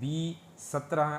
B17